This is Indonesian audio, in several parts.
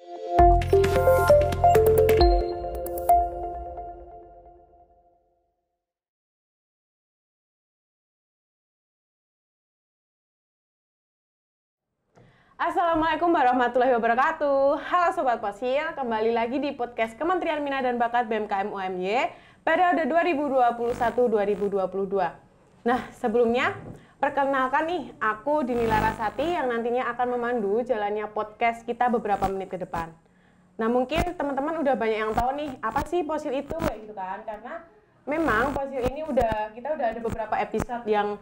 Assalamualaikum warahmatullahi wabarakatuh. Halo Sobat Posil, kembali lagi di podcast Kementerian Minat dan Bakat BMKM UMY periode 2021-2022. Nah, sebelumnya perkenalkan nih, aku Dini Larasati yang nantinya akan memandu jalannya podcast kita beberapa menit ke depan. Nah, mungkin teman-teman udah banyak yang tahu nih, apa sih Posil itu kayak gitu kan? Karena memang Posil ini kita udah ada beberapa episode yang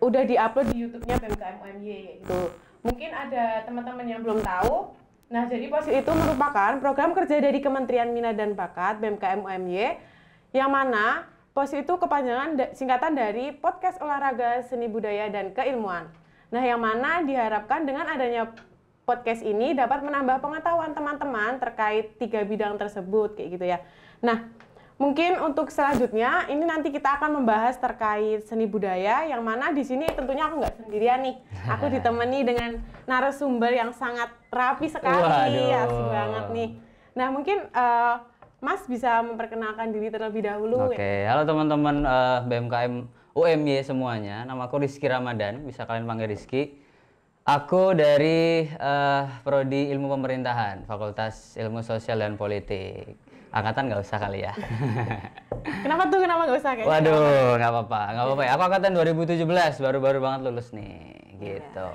udah diupload di YouTube-nya BMKM UMY gitu. Mungkin ada teman-teman yang belum tahu. Nah, jadi Posil itu merupakan program kerja dari Kementerian Minat dan Bakat BMKM UMY yang mana Posil itu kepanjangan singkatan dari Podcast Olahraga Seni Budaya dan Keilmuan. Nah, yang mana diharapkan dengan adanya podcast ini dapat menambah pengetahuan teman-teman terkait 3 bidang tersebut kayak gitu ya. Nah, mungkin untuk selanjutnya ini nanti kita akan membahas terkait seni budaya yang mana di sini tentunya aku nggak sendirian nih. Aku ditemani dengan narasumber yang sangat rapi sekali, asik banget nih. Nah, mungkin Mas bisa memperkenalkan diri terlebih dahulu. Oke, halo teman-teman BMKM UMY semuanya. Nama aku Rizky Ramadan, bisa kalian panggil Rizky. Aku dari Prodi Ilmu Pemerintahan, Fakultas Ilmu Sosial dan Politik. Angkatan nggak usah kali ya. Kenapa nggak usah kayak? Waduh, nggak apa-apa ya. Aku angkatan 2017, baru-baru banget lulus nih, gitu.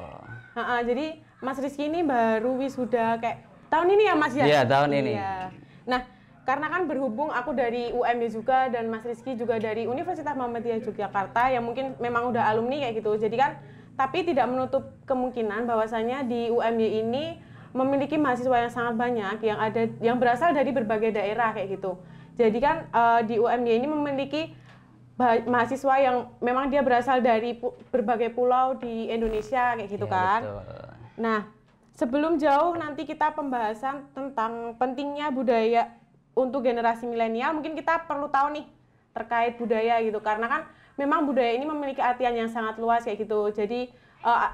Jadi Mas Rizky ini baru wisuda kayak tahun ini ya Mas ya? Iya, tahun ini. Nah, karena kan berhubung aku dari UMY juga dan Mas Rizky juga dari Universitas Muhammadiyah Yogyakarta yang mungkin memang udah alumni kayak gitu. Jadi kan, tapi tidak menutup kemungkinan bahwasanya di UMY ini memiliki mahasiswa yang sangat banyak yang berasal dari berbagai daerah kayak gitu. Jadi kan di UMY ini memiliki mahasiswa yang memang dia berasal dari berbagai pulau di Indonesia kayak gitu kan. Betul. Nah, sebelum jauh nanti kita pembahasan tentang pentingnya budaya untuk generasi milenial, mungkin kita perlu tahu nih terkait budaya gitu. Karena kan memang budaya ini memiliki artian yang sangat luas kayak gitu. Jadi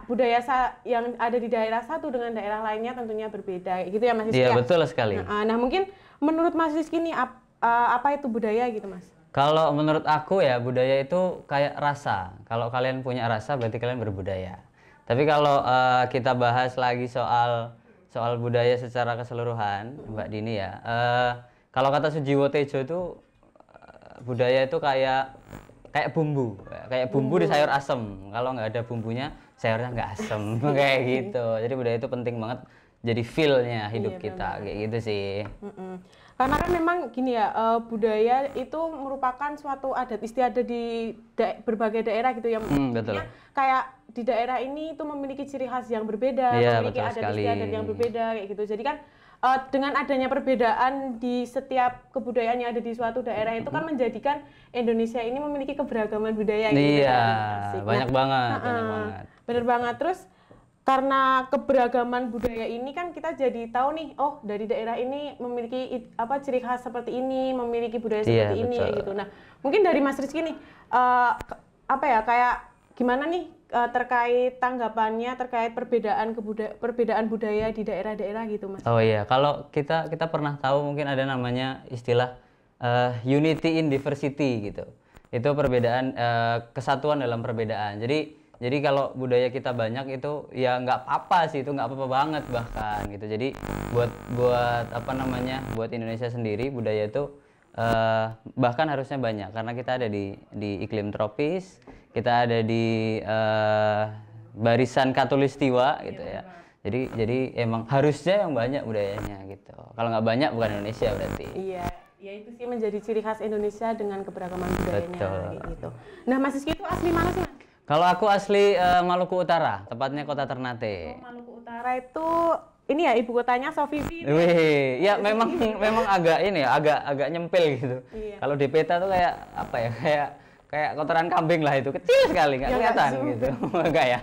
budaya yang ada di daerah satu dengan daerah lainnya tentunya berbeda gitu ya Mas Rizky. Iya, betul sekali. Nah, mungkin menurut Mas Rizky ini apa itu budaya gitu Mas? Kalau menurut aku ya, budaya itu kayak rasa. Kalau kalian punya rasa berarti kalian berbudaya. Tapi kalau kita bahas lagi soal budaya secara keseluruhan, Mbak Dini ya, kalau kata Sujiwo Tejo itu budaya itu kayak bumbu di sayur asem. Kalau nggak ada bumbunya, sayurnya nggak asem. Kayak gitu. Jadi budaya itu penting banget jadi feel-nya hidup kita, kayak gitu sih. Karena kan memang gini ya, budaya itu merupakan suatu adat istiadat di berbagai daerah gitu ya. Betul. Kayak di daerah ini itu memiliki ciri khas yang berbeda, memiliki adat istiadat yang berbeda kayak gitu. Jadi kan dengan adanya perbedaan di setiap kebudayaan yang ada di suatu daerah itu kan menjadikan Indonesia ini memiliki keberagaman budaya gitu. Iya, banyak banget. Bener banget. Terus karena keberagaman budaya ini kan kita jadi tahu nih, oh dari daerah ini memiliki ciri khas seperti ini, memiliki budaya seperti ini gitu. Nah, mungkin dari Mas Rizky nih kayak gimana nih terkait tanggapannya terkait perbedaan budaya di daerah-daerah gitu Mas? Oh iya, kalau kita pernah tahu mungkin ada namanya istilah unity in diversity gitu. Itu perbedaan, kesatuan dalam perbedaan. Jadi kalau budaya kita banyak itu ya nggak apa-apa sih, itu nggak apa-apa banget bahkan gitu. Jadi buat Indonesia sendiri budaya itu bahkan harusnya banyak karena kita ada di iklim tropis, kita ada di barisan Katulistiwa gitu ya. Jadi emang harusnya yang banyak budayanya gitu. Kalau nggak banyak bukan Indonesia berarti. Iya, ya itu sih menjadi ciri khas Indonesia dengan keberagaman budayanya gitu. Nah, Mas Rizky itu asli mana sih Mas? Kalau aku asli Maluku Utara, tepatnya Kota Ternate. Oh, Maluku Utara itu ini ya ibu kotanya Sofifi. Wih, ya memang agak ini ya, agak nyempil gitu. Iya. Kalau di peta tuh kayak apa ya? Kayak kotoran kambing lah itu, kecil sekali nggak kelihatan gitu. Enggak ya.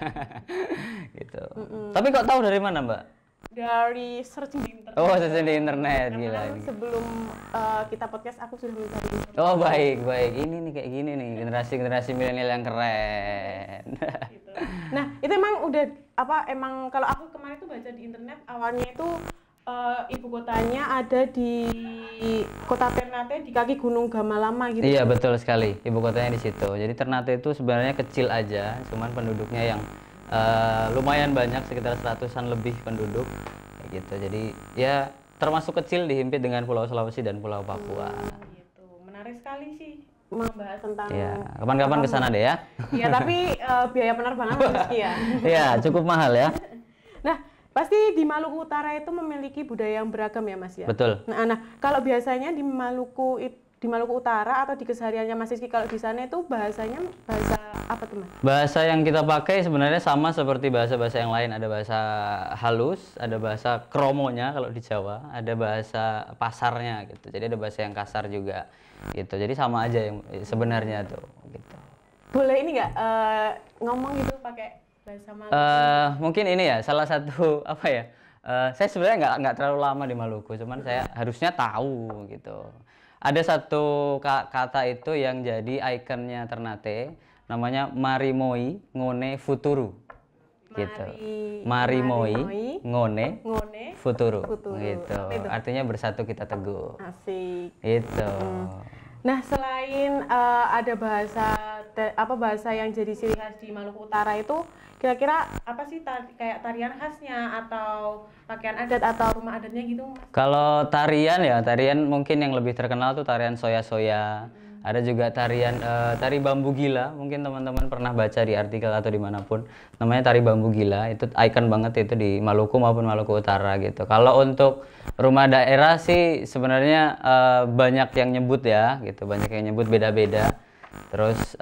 Gitu. Tapi kok tahu dari mana, Mbak? Dari searching di internet. Oh, searching di internet, gila. Sebelum kita podcast aku sudah mencari informasi. Oh, baik. Ini nih kayak gini nih, generasi milenial yang keren. Nah, itu emang udah emang kalau aku kemarin tuh baca di internet awalnya itu ibu kotanya ada di kota Ternate di kaki Gunung Gamalama gitu. Iya betul sekali, ibu kotanya di situ. Jadi Ternate itu sebenarnya kecil aja, cuman penduduknya yang lumayan banyak, sekitar 100-an lebih penduduk kayak gitu. Jadi ya termasuk kecil dihimpit dengan Pulau Sulawesi dan Pulau Papua. Gitu. Menarik sekali sih membahas tentang. Ya, kapan-kapan ke sana deh ya. Iya, tapi biaya penerbangan Rizky ya. Iya, cukup mahal ya. Nah, pasti di Maluku Utara itu memiliki budaya yang beragam ya Mas ya. Betul. Nah, kalau biasanya di Maluku Utara atau di kesehariannya Mas Rizky kalau di sana itu bahasanya bahasa apa tuh Mas? Bahasa yang kita pakai sebenarnya sama seperti bahasa-bahasa yang lain. Ada bahasa halus, ada bahasa kromonya kalau di Jawa, ada bahasa pasarnya gitu. Jadi ada bahasa yang kasar juga gitu. Jadi sama aja yang sebenarnya tuh gitu. Boleh ini nggak ngomong gitu pakai bahasa Maluku? Mungkin ini ya salah satu apa ya? Saya sebenarnya nggak terlalu lama di Maluku, cuman saya harusnya tahu gitu. Ada satu kata itu yang jadi ikonnya Ternate, namanya Marimoi Ngone Futuru. Gitu. Marimoi Ngone Futuru. Gitu. Artinya bersatu kita teguh. Asik. Itu. Nah, selain ada bahasa yang jadi ciri khas di Maluku Utara itu, kira-kira apa sih kayak tarian khasnya atau pakaian adat atau rumah adatnya gitu Mas? Kalau tarian ya, tarian mungkin yang lebih terkenal tuh tarian soya-soya. Ada juga tarian tari bambu gila, mungkin teman-teman pernah baca di artikel atau dimanapun. Namanya tari bambu gila, itu ikon banget itu di Maluku maupun Maluku Utara gitu. Kalau untuk rumah daerah sih sebenarnya banyak yang nyebut ya gitu, banyak yang nyebut beda-beda. Terus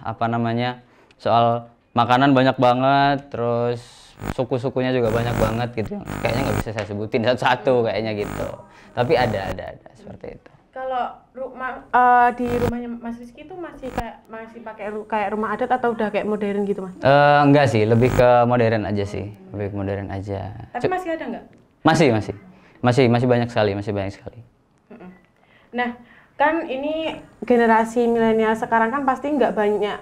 apa namanya, soal makanan banyak banget, terus suku-sukunya juga banyak banget gitu. Kayaknya nggak bisa saya sebutin satu-satu kayaknya gitu. Tapi ada seperti itu. Kalau di rumahnya Mas Rizky itu masih pakai kayak rumah adat atau udah kayak modern gitu Mas? Enggak sih, lebih ke modern aja sih, lebih ke modern aja. Tapi masih ada nggak? Masih banyak sekali, masih banyak sekali. Nah, kan ini generasi milenial sekarang kan pasti nggak banyak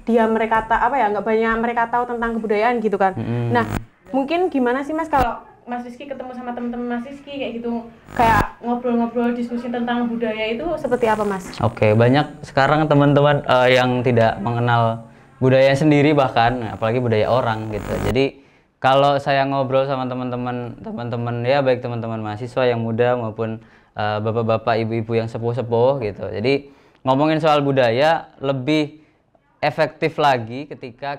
nggak banyak mereka tahu tentang kebudayaan gitu kan. Nah, mungkin gimana sih Mas kalau Mas Rizky ketemu sama teman-teman Mas Rizky kayak gitu, kayak ngobrol-ngobrol diskusi tentang budaya itu seperti apa Mas? Oke, banyak sekarang teman-teman yang tidak mengenal budaya sendiri bahkan, apalagi budaya orang gitu. Jadi kalau saya ngobrol sama teman-teman ya, baik teman-teman mahasiswa yang muda maupun bapak-bapak, ibu-ibu yang sepuh-sepuh gitu. Jadi ngomongin soal budaya lebih efektif lagi ketika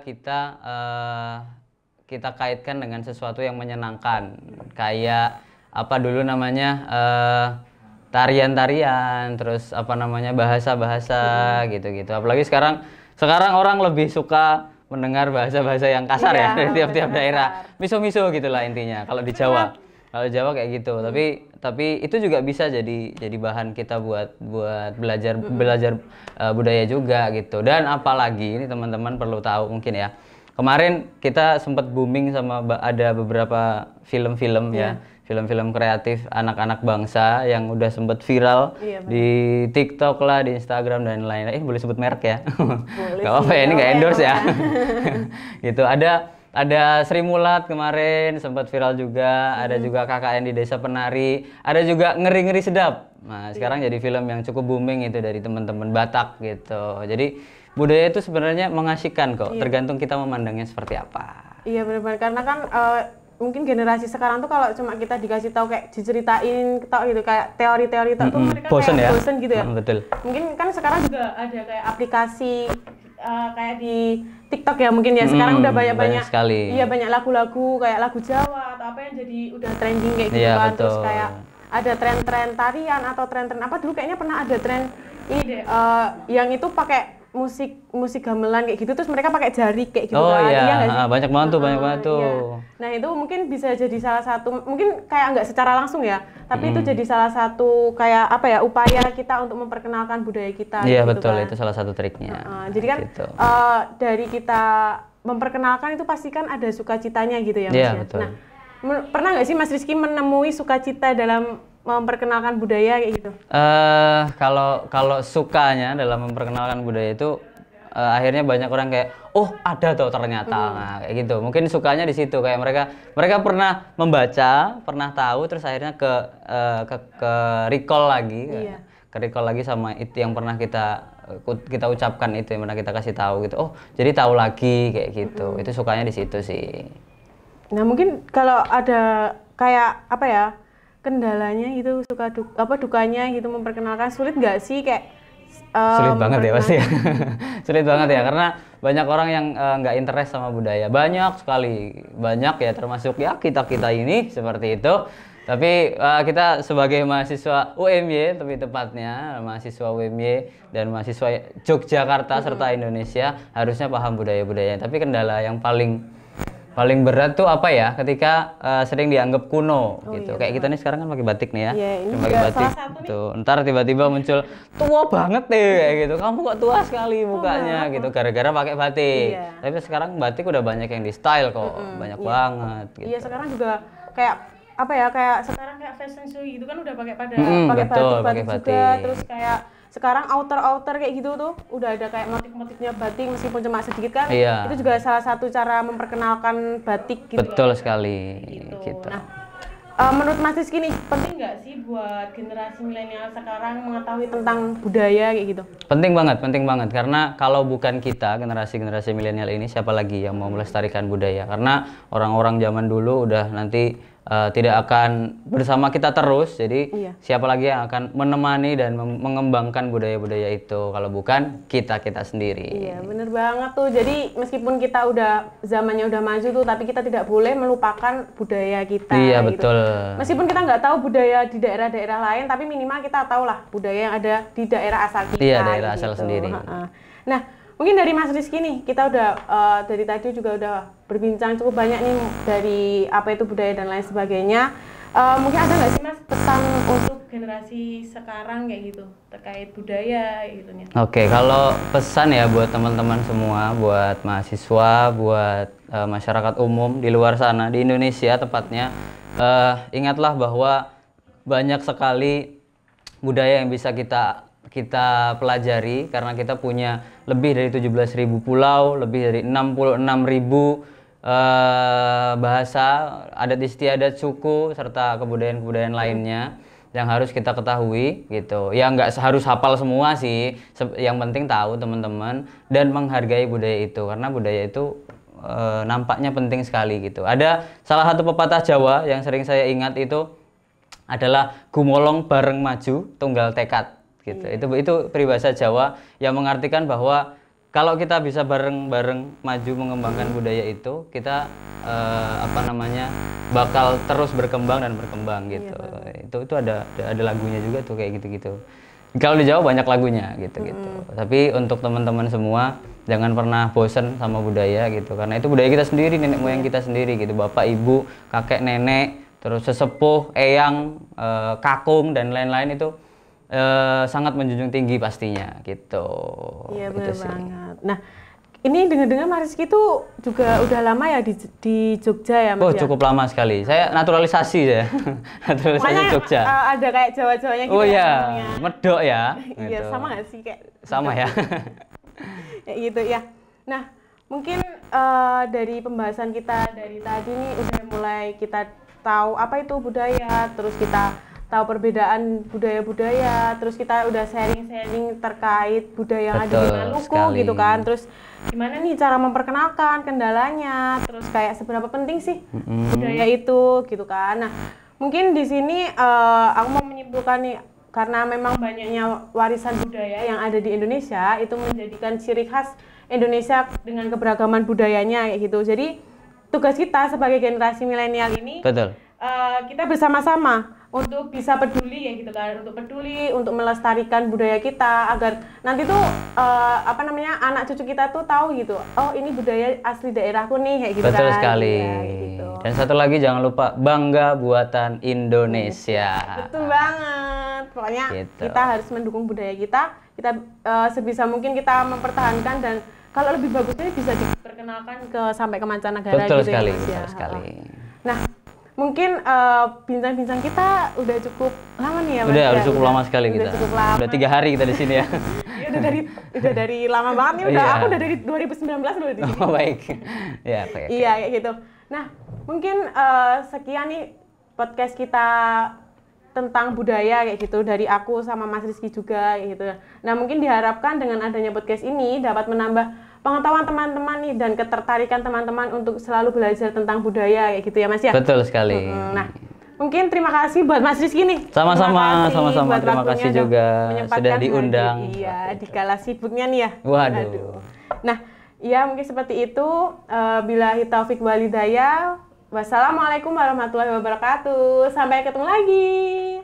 kita kaitkan dengan sesuatu yang menyenangkan, kayak apa dulu namanya tarian-tarian, terus apa namanya bahasa-bahasa gitu-gitu. Apalagi sekarang orang lebih suka mendengar bahasa-bahasa yang kasar ya dari tiap-tiap daerah, miso-miso gitulah intinya kalau di Jawa. Kalau Jawa kayak gitu. Tapi itu juga bisa jadi bahan kita buat belajar budaya juga gitu. Dan apalagi ini teman-teman perlu tahu mungkin ya. Kemarin kita sempat booming sama ada beberapa film-film ya, film-film kreatif anak-anak bangsa yang udah sempat viral di TikTok lah, di Instagram dan lain-lain. Boleh sebut merek ya? Gak apa-apa ya, ini nggak endorse ya. Gitu. Ada Sri Mulat kemarin sempat viral juga, ada juga KKN di Desa Penari, ada juga Ngeri-Ngeri Sedap. Nah, sekarang jadi film yang cukup booming itu dari teman-teman Batak gitu. Jadi budaya itu sebenarnya mengasihkan kok, tergantung kita memandangnya seperti apa. Iya benar-benar, karena kan mungkin generasi sekarang tuh kalau cuma kita dikasih tahu kayak diceritain gitu kayak teori-teori tuh mereka bosen kayak ya? bosen gitu ya. Betul. Mungkin kan sekarang juga ada kayak aplikasi kayak di TikTok ya mungkin ya, sekarang udah banyak sekali. Iya, banyak lagu-lagu kayak lagu Jawa atau apa yang jadi udah trending kayak gitu kan. Betul. Terus kayak ada tren-tren tarian atau tren-tren apa dulu kayaknya pernah ada tren ini deh yang itu pakai musik gamelan kayak gitu, terus mereka pakai jari kayak gitu kan. Iya nggak sih? banyak banget tuh. Iya. Nah itu mungkin bisa jadi salah satu, mungkin kayak nggak secara langsung ya, tapi itu jadi salah satu kayak apa ya, upaya kita untuk memperkenalkan budaya kita. Iya gitu betul, kan. itu salah satu triknya. Jadi kan gitu. Dari kita memperkenalkan itu pasti kan ada sukacitanya gitu ya Mas. Iya betul. Nah pernah nggak sih Mas Rizky menemui sukacita dalam memperkenalkan budaya kayak gitu? Kalau sukanya dalam memperkenalkan budaya itu akhirnya banyak orang kayak oh ada tuh ternyata nah, kayak gitu. Mungkin sukanya di situ kayak mereka pernah membaca, pernah tahu terus akhirnya ke recall lagi. Iya. Ke recall lagi sama itu yang pernah kita ucapkan itu yang pernah kita kasih tahu gitu. Oh, jadi tahu lagi kayak gitu. Itu sukanya di situ sih. Nah, mungkin kalau ada kayak apa ya? Kendalanya gitu dukanya gitu memperkenalkan sulit nggak sih kayak sulit banget ya pasti ya. Sulit banget ya karena banyak orang yang nggak interest sama budaya, banyak sekali, banyak ya termasuk ya kita ini seperti itu. Tapi kita sebagai mahasiswa UMY, lebih tepatnya mahasiswa UMY dan mahasiswa Yogyakarta serta Indonesia harusnya paham budaya-budaya. Tapi kendala yang paling berat tuh apa ya? Ketika sering dianggap kuno gitu. Iya, Kayak kita nih sekarang kan pakai batik nih ya. Iya, ini pakai juga batik. salah satu nih. Tuh, ntar tiba-tiba muncul tua banget deh kayak gitu. Kamu kok tua sekali mukanya gitu gara-gara pakai batik. Iya. Tapi sekarang batik udah banyak yang di style kok. Banyak banget gitu. Iya, sekarang juga kayak apa ya, kayak sekarang kayak fashion show gitu kan udah pakai betul, pakai batik juga, terus kayak sekarang outer kayak gitu tuh udah ada kayak motif-motifnya batik meskipun cuma sedikit kan. Iya. Itu juga salah satu cara memperkenalkan batik gitu. Betul sekali gitu. Nah, menurut Mas Rizky nih penting nggak sih buat generasi milenial sekarang mengetahui tentang budaya kayak gitu? Penting banget karena kalau bukan kita generasi milenial ini siapa lagi yang mau melestarikan budaya? Karena orang-orang zaman dulu udah nanti tidak akan bersama kita terus, jadi siapa lagi yang akan menemani dan mengembangkan budaya-budaya itu kalau bukan kita sendiri. Iya, bener banget tuh. Jadi meskipun kita zamannya udah maju tuh, tapi kita tidak boleh melupakan budaya kita. Iya, gitu. betul. Meskipun kita nggak tahu budaya di daerah-daerah lain, tapi minimal kita tahu lah budaya yang ada di daerah asal kita. Iya, daerah gitu. asal sendiri. Nah, mungkin dari Mas Rizky nih, kita udah dari tadi juga udah berbincang cukup banyak nih dari apa itu budaya dan lain sebagainya. Mungkin ada nggak sih Mas pesan untuk generasi sekarang kayak gitu terkait budaya gitu nya? Oke, kalau pesan ya buat teman-teman semua, buat mahasiswa, buat masyarakat umum di luar sana di Indonesia tepatnya, ingatlah bahwa banyak sekali budaya yang bisa kita pelajari karena kita punya lebih dari 17.000 pulau, lebih dari 66.000 bahasa, adat istiadat, suku, serta kebudayaan-kebudayaan lainnya yang harus kita ketahui gitu. Ya nggak harus hafal semua sih, yang penting tahu teman-teman dan menghargai budaya itu karena budaya itu nampaknya penting sekali gitu. Ada salah satu pepatah Jawa yang sering saya ingat itu adalah gumolong bareng maju tunggal tekad gitu. Itu peribahasa Jawa yang mengartikan bahwa kalau kita bisa bareng-bareng maju mengembangkan budaya itu, kita bakal terus berkembang dan berkembang gitu. Itu ada lagunya juga tuh kayak gitu-gitu. Kalau di Jawa banyak lagunya gitu-gitu. Tapi untuk teman-teman semua jangan pernah bosen sama budaya gitu karena itu budaya kita sendiri, nenek moyang kita sendiri gitu. Bapak, ibu, kakek, nenek, terus sesepuh, eyang, kakung dan lain-lain itu sangat menjunjung tinggi pastinya gitu. Iya benar banget. Nah, ini dengar-dengar Mas Rizky itu juga udah lama ya di Jogja ya Mas? Oh, cukup lama sekali. Saya naturalisasi ya. Naturalisasi Jogja. Ada kayak Jawa-Jawanya gitu. Oh iya, medok ya. Iya, gitu. sama nggak sih kayak? Sama ya. Ya gitu ya. Nah, mungkin dari pembahasan kita dari tadi nih udah mulai kita tahu apa itu budaya, terus kita tahu perbedaan budaya-budaya, terus kita udah sharing-sharing terkait budaya yang ada di Maluku gitu kan, terus gimana nih cara memperkenalkan, kendalanya, terus kayak seberapa penting sih budaya itu gitu kan. Nah, mungkin di sini aku mau menyimpulkan nih, karena memang banyaknya warisan budaya yang ada di Indonesia itu menjadikan ciri khas Indonesia dengan keberagaman budayanya kayak gitu. Jadi tugas kita sebagai generasi milenial ini kita bersama-sama untuk bisa peduli ya gitu kan, untuk peduli, untuk melestarikan budaya kita agar nanti tuh anak cucu kita tuh tahu gitu, oh ini budaya asli daerahku nih kayak gitu. Betul kan. sekali Ya, gitu. Dan satu lagi jangan lupa bangga buatan Indonesia. Betul banget, pokoknya gitu. Kita harus mendukung budaya kita sebisa mungkin kita mempertahankan dan kalau lebih bagusnya bisa diperkenalkan sampai ke mancanegara. Betul gitu sekali, ya, Mas, betul ya. sekali. Nah, mungkin bincang-bincang kita udah cukup lama nih ya Mas. Udah cukup lama sekali udah kita. Cukup lama. Udah 3 hari kita di sini ya. Ya, udah dari lama banget nih. Iya. Aku udah dari 2019 udah di sini. Oh baik. Ya, oke. Iya kayak gitu. Nah, mungkin sekian nih podcast kita tentang budaya kayak gitu dari aku sama Mas Rizky juga kayak gitu. Nah, mungkin diharapkan dengan adanya podcast ini dapat menambah pengetahuan teman-teman nih dan ketertarikan teman-teman untuk selalu belajar tentang budaya kayak gitu ya Mas ya. Betul sekali. Nah, mungkin terima kasih buat Mas Rizky nih. Sama-sama, buat terima waktunya kasih udah juga menyempatkan sudah diundang. Iya, di kala sibuknya nih ya. Waduh. Nah, ya mungkin seperti itu. Billahi taufik walhidayah. Wassalamualaikum warahmatullahi wabarakatuh. Sampai ketemu lagi.